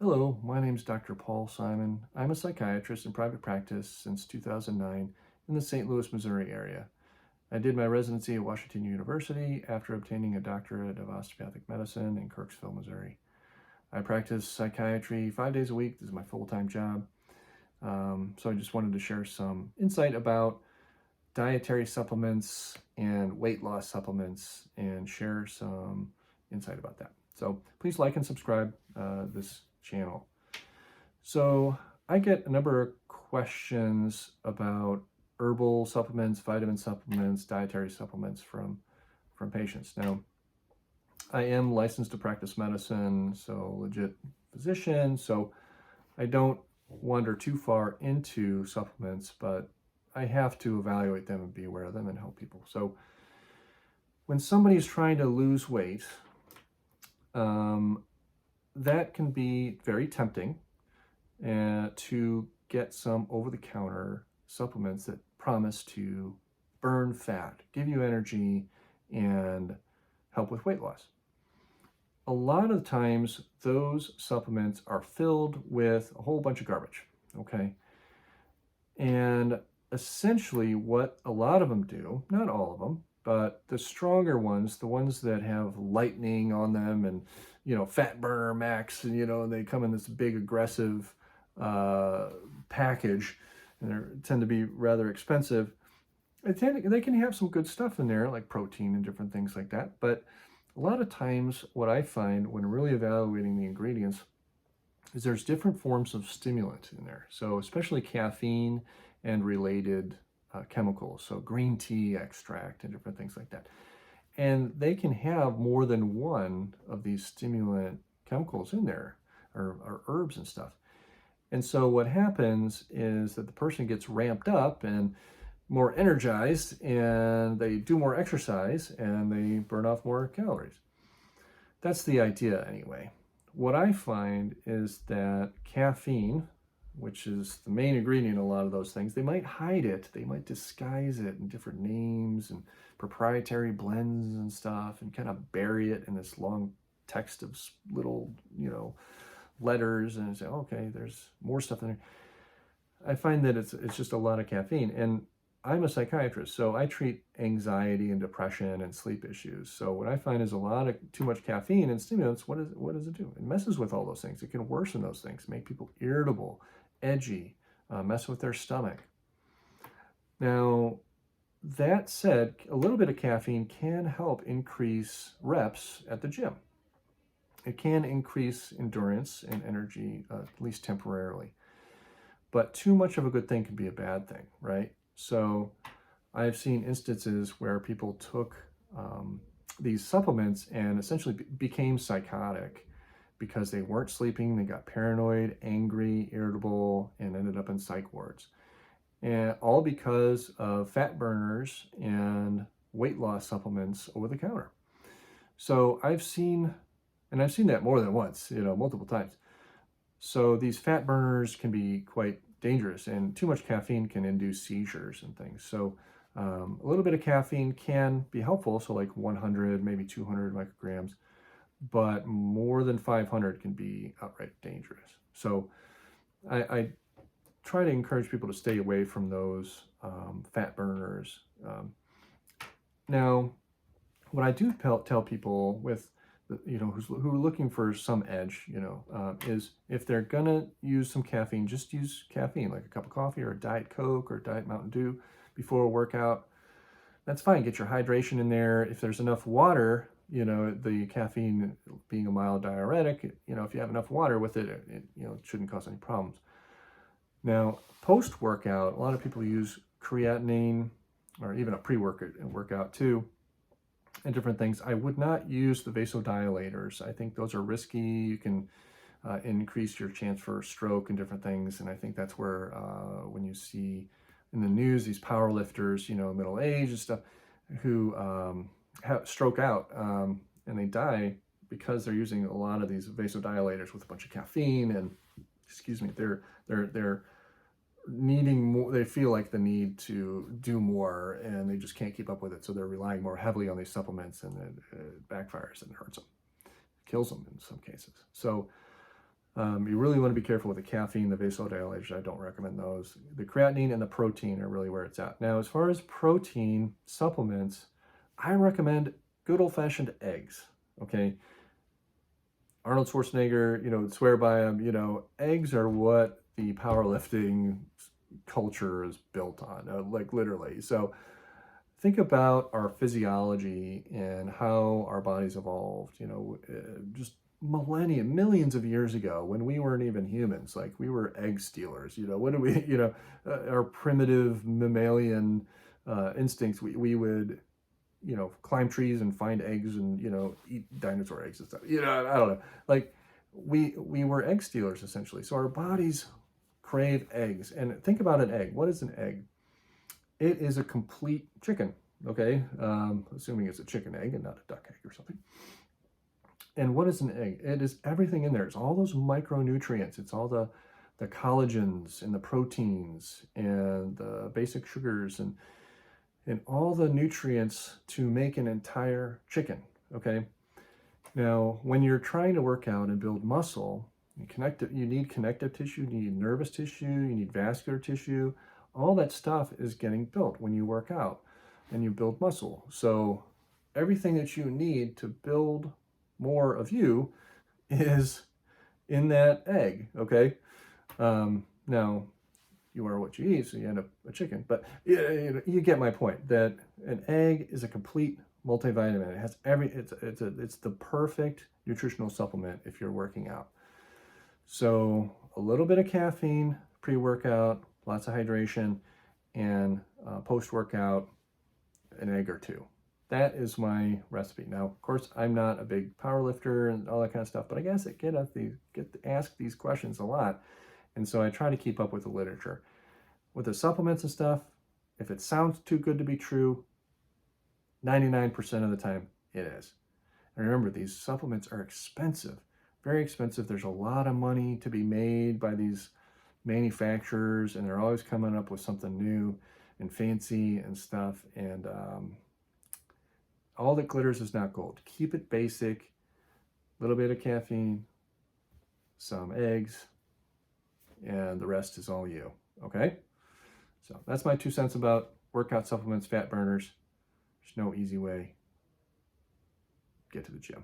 Hello, my name is Dr. Paul Simon. I'm a psychiatrist in private practice since 2009 in the St. Louis, Missouri area. I did my residency at Washington University after obtaining a doctorate of osteopathic medicine in Kirksville, Missouri. I practice psychiatry 5 days a week. This is my full-time job. So I just wanted to share some insight about dietary supplements and weight loss supplements and share some insight about that. So please like and subscribe this channel. So I get a number of questions about herbal supplements, vitamin supplements, dietary supplements from patients. Now, I am licensed to practice medicine, so legit physician, so I don't wander too far into supplements, but I have to evaluate them and be aware of them and help people. So when somebody's trying to lose weight, that can be very tempting to get some over-the-counter supplements that promise to burn fat, give you energy, and help with weight loss. A lot of times, those supplements are filled with a whole bunch of garbage, okay? And essentially what a lot of them do, not all of them, but the stronger ones, the ones that have lightning on them and, fat burner max, and they come in this big aggressive package, and they tend to be rather expensive. They can have some good stuff in there, like protein and different things like that. But a lot of times what I find when really evaluating the ingredients is there's different forms of stimulant in there. So especially caffeine and related chemicals, so green tea extract and different things like that. And they can have more than one of these stimulant chemicals in there, or herbs and stuff. And so what happens is that the person gets ramped up and more energized, and they do more exercise, and they burn off more calories. That's the idea anyway. What I find is that caffeine, which is the main ingredient in a lot of those things, they might hide it, they might disguise it in different names and proprietary blends and stuff, and kind of bury it in this long text of little, letters, and say, okay, there's more stuff in there. I find that it's just a lot of caffeine. And I'm a psychiatrist, so I treat anxiety and depression and sleep issues. So what I find is a lot of too much caffeine and stimulants, what does it do? It messes with all those things. It can worsen those things, make people irritable, edgy, mess with their stomach. Now, that said, a little bit of caffeine can help increase reps at the gym. It can increase endurance and energy, at least temporarily. But too much of a good thing can be a bad thing, right? So I've seen instances where people took these supplements and essentially became psychotic because they weren't sleeping, they got paranoid, angry, irritable, and ended up in psych wards. And all because of fat burners and weight loss supplements over the counter. So I've seen that more than once, multiple times. So these fat burners can be quite dangerous, and too much caffeine can induce seizures and things. So a little bit of caffeine can be helpful, so like 100, maybe 200 micrograms, but more than 500 can be outright dangerous. So I try to encourage people to stay away from those fat burners. Now, what I do tell people with who are looking for some edge, is if they're gonna use some caffeine, just use caffeine, like a cup of coffee or a Diet Coke or Diet Mountain Dew before a workout. That's fine. Get your hydration in there. If there's enough water, the caffeine being a mild diuretic, if you have enough water with it, it shouldn't cause any problems. Now, post-workout, a lot of people use creatinine or even a pre-workout too, and different things. I would not use the vasodilators. I think those are risky. You can increase your chance for stroke and different things. And I think that's where when you see in the news these power lifters, middle age and stuff, who stroke out and they die because they're using a lot of these vasodilators with a bunch of caffeine, and they're needing more. They feel like the need to do more, and they just can't keep up with it, so they're relying more heavily on these supplements, and it backfires and hurts them, kills them in some cases. So You really want to be careful with the caffeine, the vasodilators. I don't recommend those. The creatinine and the protein are really where it's at. Now, as far as protein supplements, I recommend good old-fashioned eggs. Okay, Arnold Schwarzenegger, would swear by them. Eggs are what the powerlifting culture is built on, like literally. So think about our physiology and how our bodies evolved, just millennia, millions of years ago when we weren't even humans. Like we were egg stealers. What do we, our primitive mammalian instincts, we would, climb trees and find eggs and, eat dinosaur eggs and stuff. I don't know. Like we were egg stealers essentially. So our bodies crave eggs. And think about an egg. What is an egg? It is a complete chicken, okay? Assuming it's a chicken egg and not a duck egg or something. And what is an egg? It is everything in there. It's all those micronutrients. It's all the collagens and the proteins and the basic sugars and all the nutrients to make an entire chicken, okay? Now, when you're trying to work out and build muscle, you need connective tissue, you need nervous tissue, you need vascular tissue. All that stuff is getting built when you work out and you build muscle. So everything that you need to build more of you is in that egg, okay? Now, you are what you eat, so you end up a chicken. But you get my point, that an egg is a complete multivitamin. It has it's the perfect nutritional supplement if you're working out. So a little bit of caffeine pre-workout, lots of hydration, and post-workout, an egg or two. That is my recipe. Now, of course, I'm not a big power lifter and all that kind of stuff, but I guess I get asked these questions a lot. And so I try to keep up with the literature. With the supplements and stuff, if it sounds too good to be true, 99% of the time it is. And remember, these supplements are expensive, very expensive. There's a lot of money to be made by these manufacturers, and they're always coming up with something new and fancy and stuff. And all that glitters is not gold. Keep it basic, a little bit of caffeine, some eggs, and the rest is all you, okay? So that's my 2 cents about workout supplements, fat burners. There's no easy way. Get to the gym.